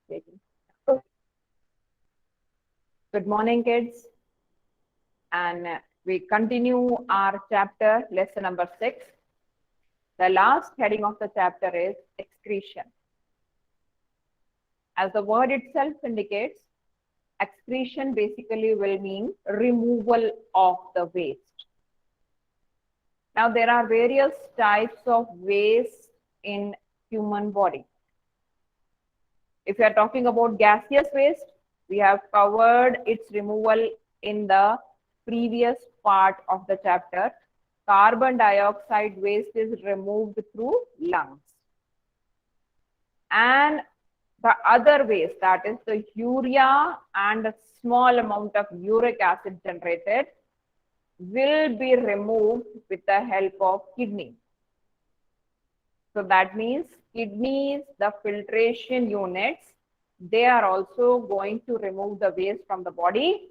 Taking. Good morning, kids. And we continue our chapter, lesson number 6. The last heading of the chapter is excretion. As the word itself indicates, excretion basically will mean removal of the waste. Now, there are various types of waste in human body. If you are talking about gaseous waste, we have covered its removal in the previous part of the chapter. Carbon dioxide waste is removed through lungs. And the other waste, that is the urea and a small amount of uric acid generated, will be removed with the help of kidney. So that means kidneys, the filtration units, they are also going to remove the waste from the body.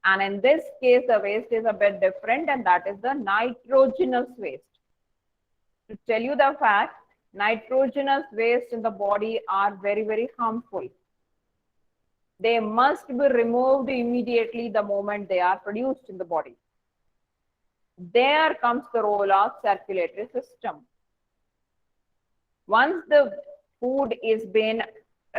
And in this case, the waste is a bit different, and that is the nitrogenous waste. To tell you the fact, nitrogenous waste in the body are very, very harmful. They must be removed immediately the moment they are produced in the body. There comes the role of circulatory system. Once the food is been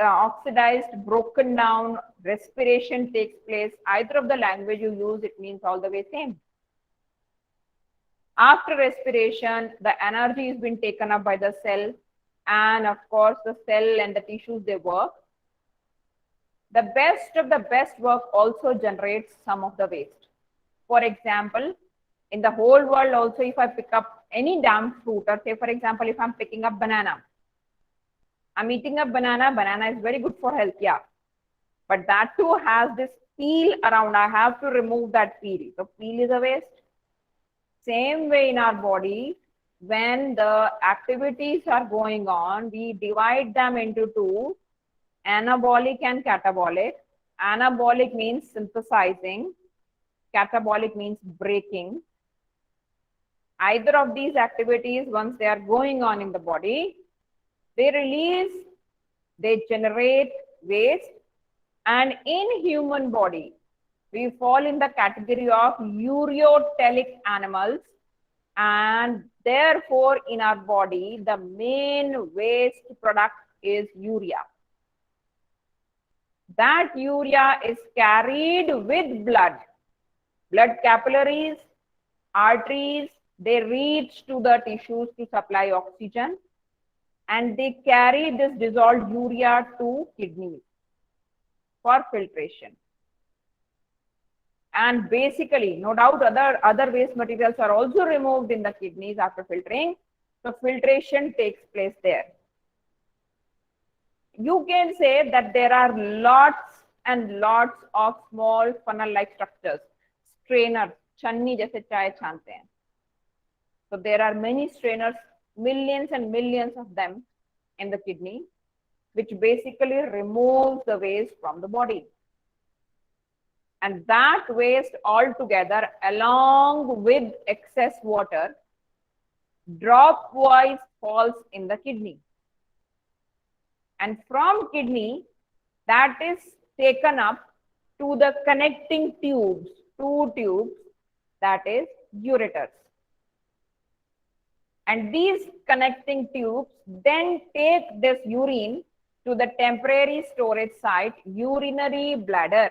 oxidized, broken down, respiration takes place. Either of the language you use, it means all the way same. After respiration, the energy is being taken up by the cell, and of course the cell and the tissues, they work. The best of the best work also generates some of the waste. For example, in the whole world also, if I pick up any damn fruit, or say for example, if I'm picking up banana, I'm eating a banana. Banana is very good for health, yeah. But that too has this peel around. I have to remove that peel. So peel is a waste. Same way in our body, when the activities are going on, we divide them into two, anabolic and catabolic. Anabolic means synthesizing. Catabolic means breaking. Either of these activities, once they are going on in the body, they release, they generate waste, and in human body, we fall in the category of ureotelic animals, and therefore in our body, the main waste product is urea. That urea is carried with blood capillaries, arteries, they reach to the tissues to supply oxygen, and they carry this dissolved urea to kidneys for filtration. And basically, no doubt, other waste materials are also removed in the kidneys after filtering. So filtration takes place there. You can say that there are lots and lots of small funnel-like structures, strainers, channi jaise chai chante hain. So there are many strainers, millions and millions of them in the kidney, which basically removes the waste from the body. And that waste altogether, along with excess water, drop-wise falls in the kidney. And from kidney, that is taken up to the connecting tubes, two tubes, that is ureters. And these connecting tubes then take this urine to the temporary storage site, urinary bladder.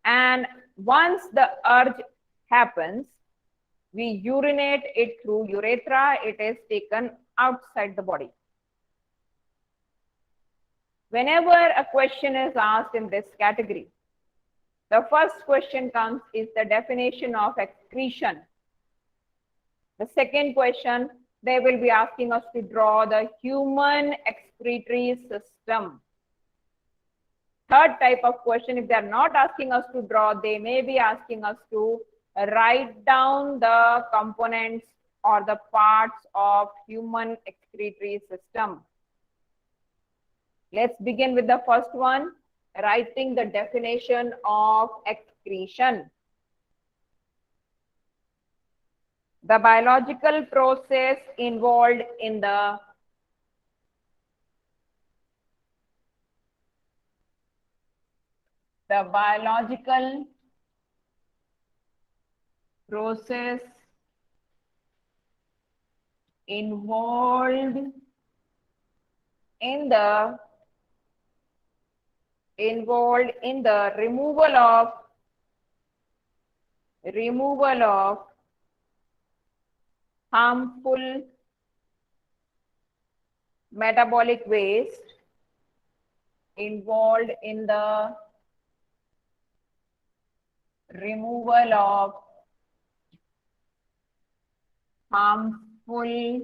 And once the urge happens, we urinate it through urethra. It is taken outside the body. Whenever a question is asked in this category, the first question comes is the definition of excretion. The second question, they will be asking us to draw the human excretory system. Third type of question, if they are not asking us to draw, they may be asking us to write down the components or the parts of human excretory system. Let's begin with the first one, writing the definition of excretion. The biological process involved in the the biological process involved in the removal of harmful metabolic waste, involved in the removal of harmful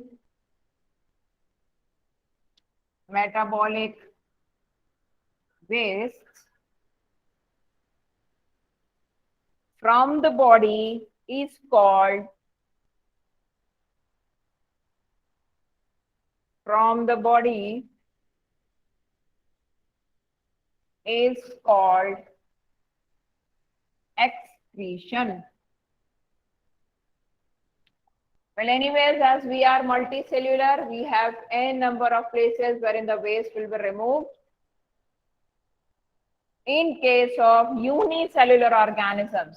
metabolic waste from the body is called excretion. Well, anyways, as we are multicellular, we have a number of places wherein the waste will be removed. In case of unicellular organisms,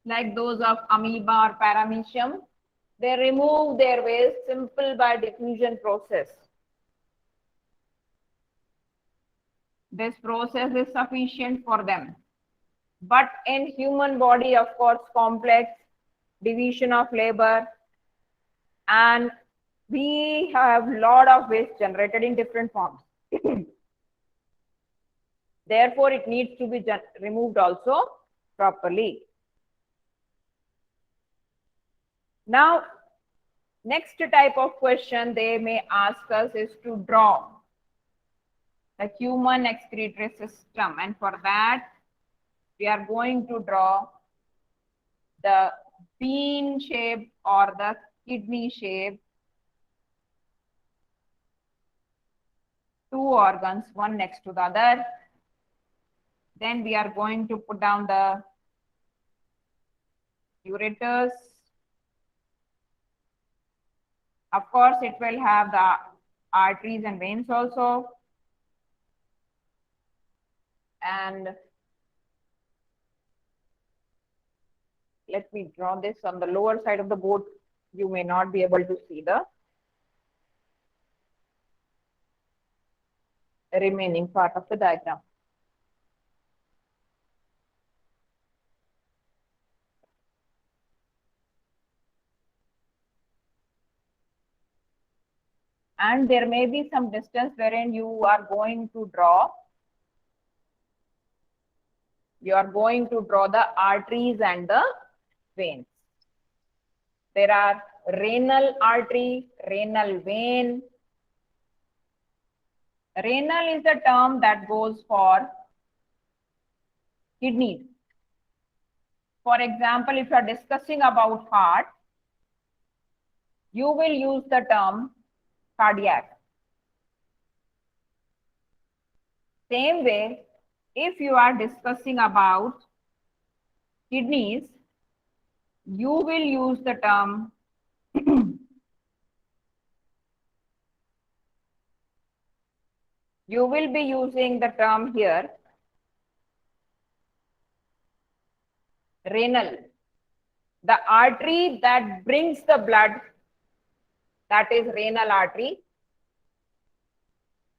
like those of amoeba or paramecium, they remove their waste simple by diffusion process. This process is sufficient for them. But in human body, of course, complex division of labor, and we have a lot of waste generated in different forms. Therefore, it needs to be removed also properly. Now, next type of question they may ask us is to draw the human excretory system, and for that we are going to draw the bean shape or the kidney shape, two organs, one next to the other. Then we are going to put down the ureters. Of course, it will have the arteries and veins also. And let me draw this on the lower side of the board. You may not be able to see the remaining part of the diagram. And there may be some distance wherein you are going to draw the arteries and the veins. There are renal artery, renal vein. Renal is the term that goes for kidneys. For example, if you are discussing about heart, you will use the term cardiac. Same way, if you are discussing about kidneys, you will use the term you will be using the term here renal. The artery that brings the blood, that is renal artery,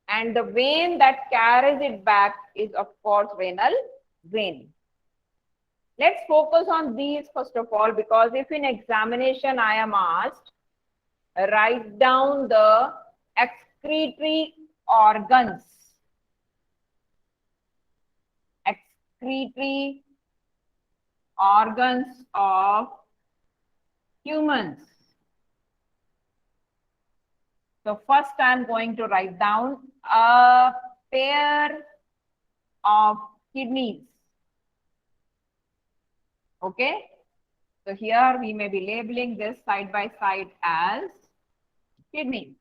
and the vein that carries it back is of course renal vein. Let's focus on these first of all, because if in examination I am asked, write down the excretory organs. Excretory organs of humans. So first I am going to write down a pair of kidneys. Okay. So here we may be labeling this side by side as kidney.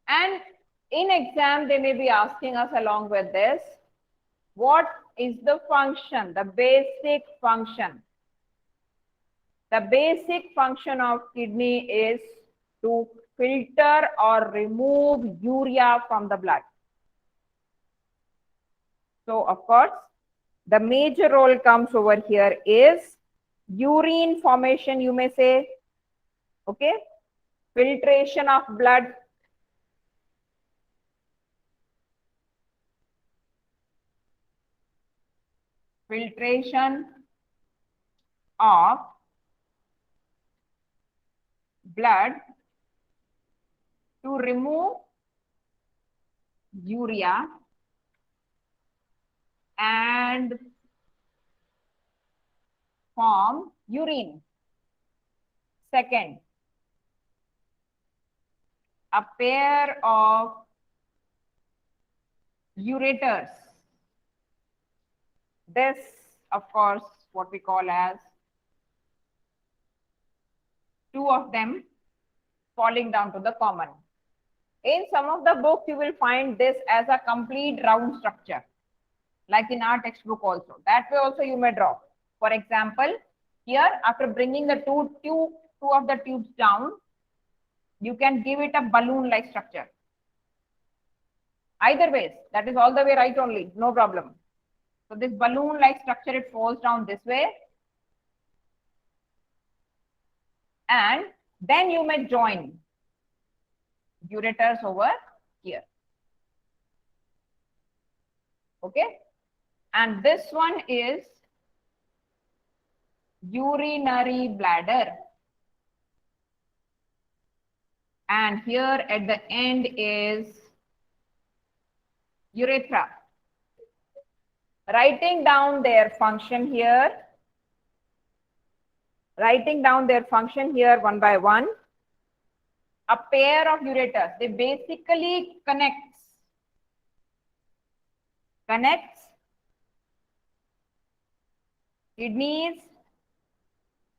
And in exam, they may be asking us along with this, what is the function, the basic function? The basic function of kidney is to filter or remove urea from the blood. So of course, the major role comes over here is urine formation, you may say, okay, filtration of blood, filtration of blood to remove urea and form urine. Second, a pair of ureters. This, of course, what we call as two of them falling down to the common. In some of the books, you will find this as a complete round structure, like in our textbook also. That way also you may draw. For example, here after bringing the two of the tubes down, you can give it a balloon-like structure. Either ways, that is all the way right only, no problem. So this balloon-like structure, it falls down this way. And then you may join ureters over here. Okay. And this one is urinary bladder. And here at the end is urethra. Writing down their function here. Writing down their function here one by one. A pair of ureters, they basically connects kidneys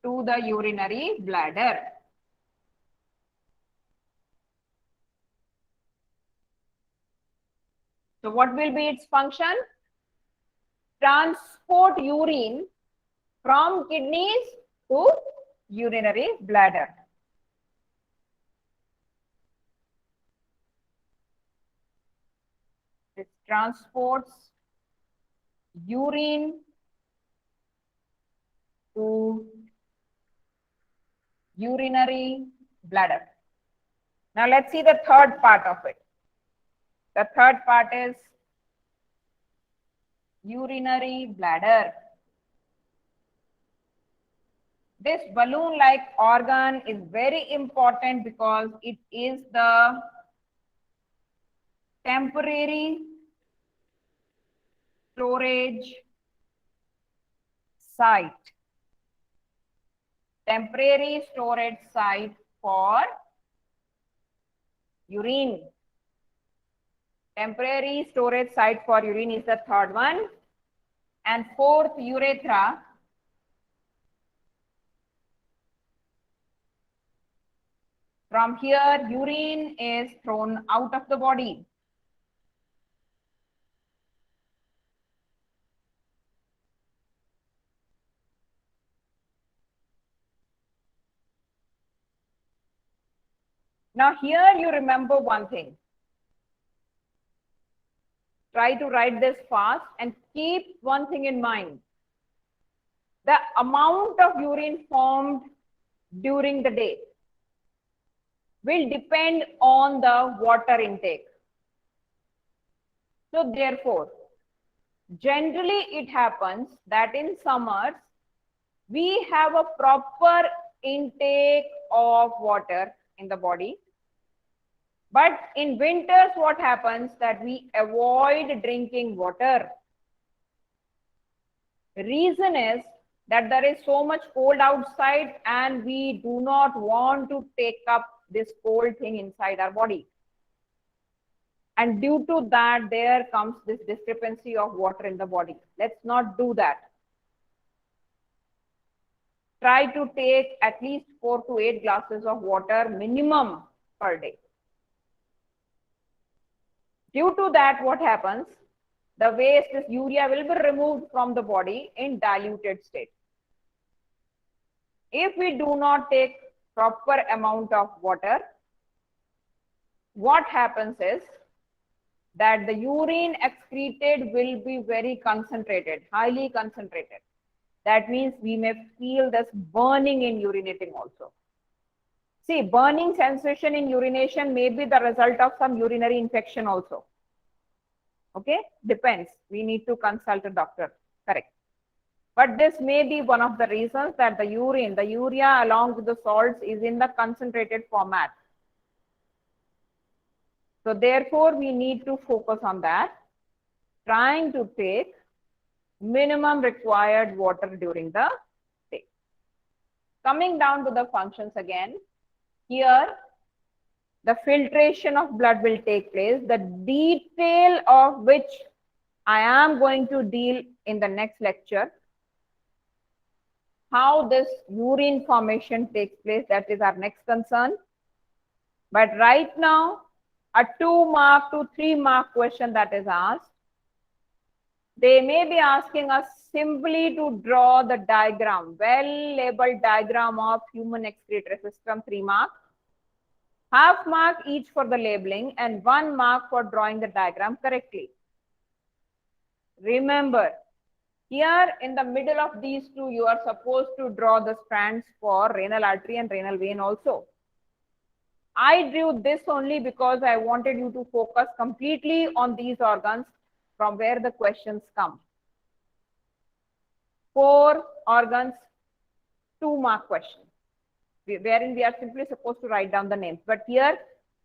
to the urinary bladder. So what will be its function? Transport urine from kidneys to urinary bladder. It transports urine to urinary bladder. Now let's see the third part of it. The third part is urinary bladder. This balloon-like organ is very important because it is the temporary storage site. Temporary storage site for urine. Temporary storage site for urine is the third one. And fourth, urethra. From here, urine is thrown out of the body. Now here you remember one thing. Try to write this fast and keep one thing in mind. The amount of urine formed during the day will depend on the water intake. So therefore, generally it happens that in summers, we have a proper intake of water in the body. But in winters, what happens that we avoid drinking water. The reason is that there is so much cold outside and we do not want to take up this cold thing inside our body. And due to that, there comes this discrepancy of water in the body. Let's not do that. Try to take at least 4 to 8 glasses of water minimum per day. Due to that, what happens? The waste, this urea will be removed from the body in diluted state. If we do not take proper amount of water, what happens is that the urine excreted will be very concentrated, highly concentrated. That means we may feel this burning in urinating also. See, burning sensation in urination may be the result of some urinary infection also. Okay, depends. We need to consult a doctor. Correct. But this may be one of the reasons that the urine, the urea along with the salts is in the concentrated format. So therefore, we need to focus on that, trying to take minimum required water during the day. Coming down to the functions again, here the filtration of blood will take place, the detail of which I am going to deal in the next lecture. How this urine formation takes place, that is our next concern. But right now, a 2 mark to 3 mark question that is asked, they may be asking us simply to draw the diagram, well labeled diagram of human excretory system, 3 mark. Half mark each for the labeling and 1 mark for drawing the diagram correctly. Remember, here in the middle of these two, you are supposed to draw the strands for renal artery and renal vein also. I drew this only because I wanted you to focus completely on these organs from where the questions come. 4 organs, 2 mark question, wherein we are simply supposed to write down the names. But here,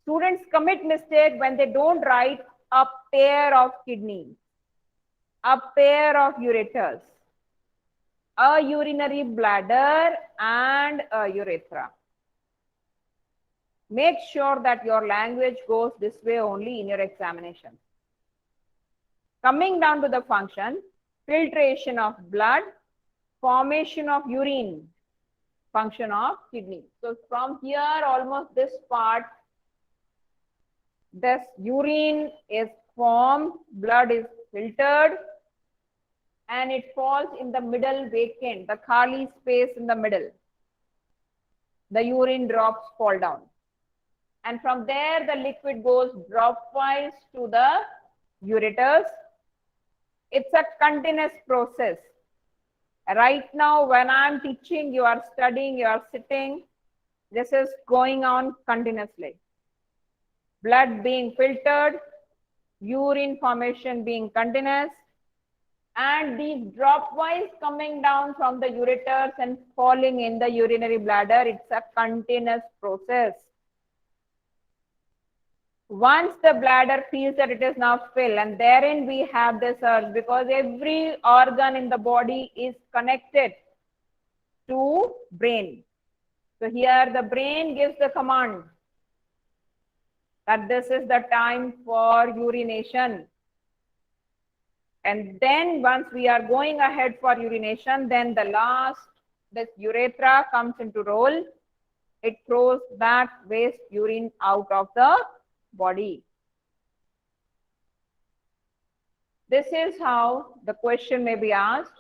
students commit mistake when they don't write a pair of kidneys, a pair of ureters, a urinary bladder, and a urethra. Make sure that your language goes this way only in your examination. Coming down to the function, filtration of blood, formation of urine, function of kidney. So from here, almost this part, this urine is formed, blood is filtered, and it falls in the middle vacant, the khali space in the middle. The urine drops fall down. And from there, the liquid goes dropwise to the ureters. It's a continuous process. Right now, when I'm teaching, you are studying, you are sitting, this is going on continuously. Blood being filtered, urine formation being continuous, and these dropwise coming down from the ureters and falling in the urinary bladder. It's a continuous process. Once the bladder feels that it is now filled, and therein we have this urge, because every organ in the body is connected to brain. So here the brain gives the command that this is the time for urination. And then once we are going ahead for urination, then the last, this urethra comes into role. It throws that waste urine out of the body. This is how the question may be asked.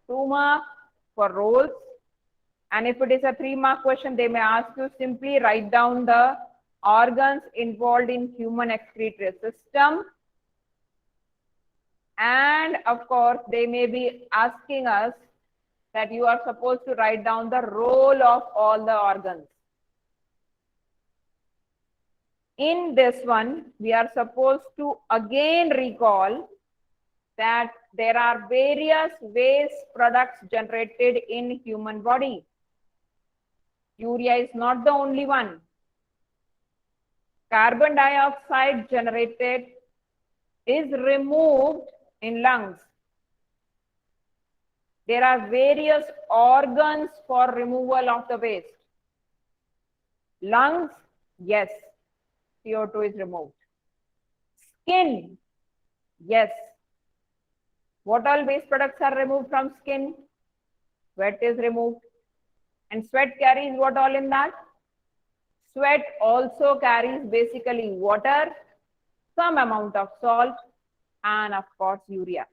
2 mark for roles. And if it is a 3 mark question, they may ask you simply write down the organs involved in human excretory system. And of course, they may be asking us that you are supposed to write down the role of all the organs. In this one, we are supposed to again recall that there are various waste products generated in human body. Urea is not the only one. Carbon dioxide generated is removed in lungs. There are various organs for removal of the waste. Lungs, yes, CO2 is removed. Skin, yes. What all waste products are removed from skin? Sweat is removed. And sweat carries what all in that? Sweat also carries basically water, some amount of salt, and of course urea.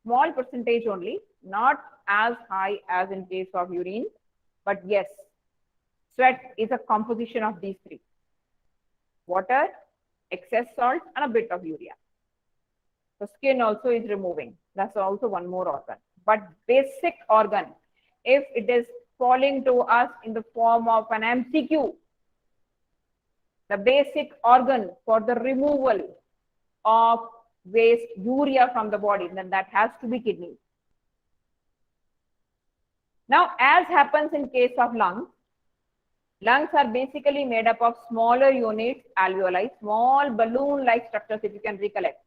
Small percentage only, not as high as in case of urine, but yes, sweat is a composition of these three. water, excess salt, and a bit of urea. The skin also is removing. That's also one more organ. But basic organ, if it is falling to us in the form of an MCQ, the basic organ for the removal of waste urea from the body, then that has to be kidney. Now, as happens in case of lungs, lungs are basically made up of smaller units, alveoli, small balloon-like structures, if you can recollect.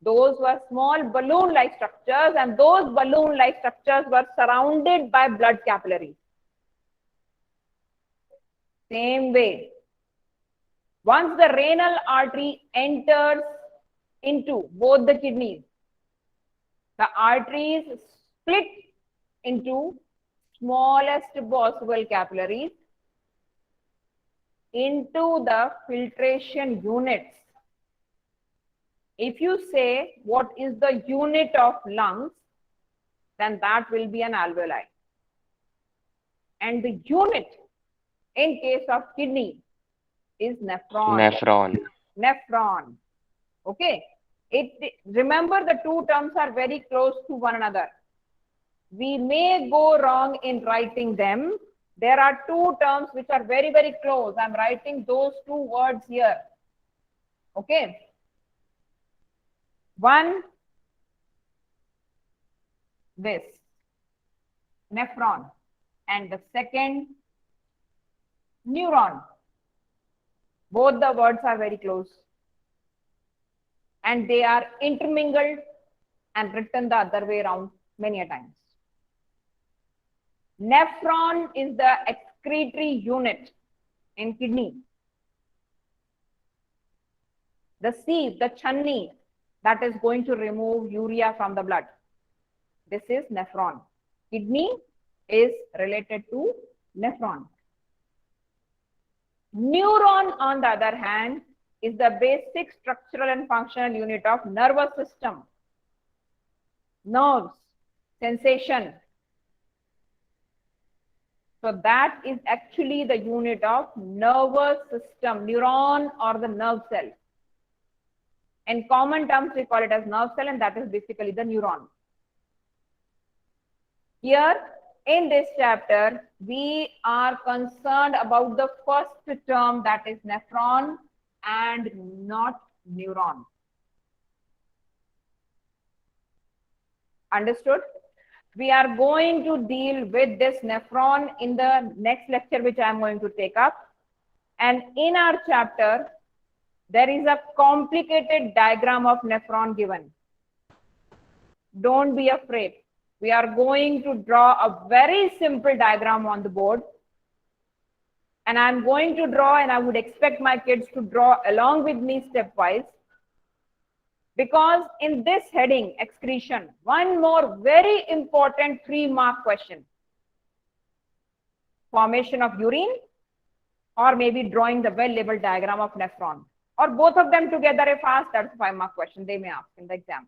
Those were small balloon-like structures, and those balloon-like structures were surrounded by blood capillaries. Same way, once the renal artery enters into both the kidneys, the arteries split into smallest possible capillaries into the filtration units. If you say what is the unit of lungs, then that will be an alveoli. And the unit in case of kidney is nephron. Nephron. Okay. Remember, the two terms are very close to one another. We may go wrong in writing them. There are two terms which are very, very close. I'm writing those two words here. Okay. One, this, nephron, and the second, neuron. Both the words are very close, and they are intermingled and written the other way around many a times. Nephron is the excretory unit in kidney. The sieve, the chunni, that is going to remove urea from the blood. This is nephron. Kidney is related to nephron. Neuron, on the other hand, is the basic structural and functional unit of nervous system. Nerves, sensation. So that is actually the unit of nervous system, neuron or the nerve cell. In common terms, we call it as nerve cell, and that is basically the neuron. Here in this chapter, we are concerned about the first term, that is nephron, and not neuron. Understood? We are going to deal with this nephron in the next lecture, which I am going to take up. And in our chapter, there is a complicated diagram of nephron given. Don't be afraid. We are going to draw a very simple diagram on the board. And I'm going to draw, and I would expect my kids to draw along with me stepwise. Because in this heading, excretion, one more very important 3-mark question. Formation of urine, or maybe drawing the well-labeled diagram of nephron. Or both of them together if asked, that's a 5-mark question they may ask in the exam.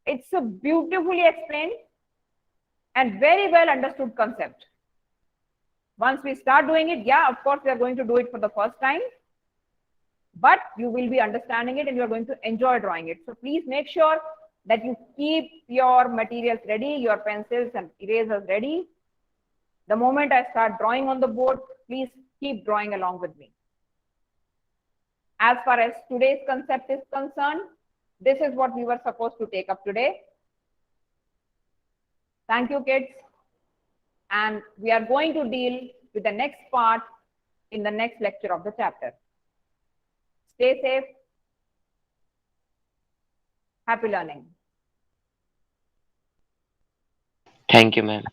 It's a beautifully explained and very well understood concept. Once we start doing it, yeah, of course, we are going to do it for the first time. But you will be understanding it and you are going to enjoy drawing it. So please make sure that you keep your materials ready, your pencils and erasers ready. The moment I start drawing on the board, please keep drawing along with me. As far as today's concept is concerned, this is what we were supposed to take up today. Thank you, kids. And we are going to deal with the next part in the next lecture of the chapter. Stay safe. Happy learning. Thank you, ma'am.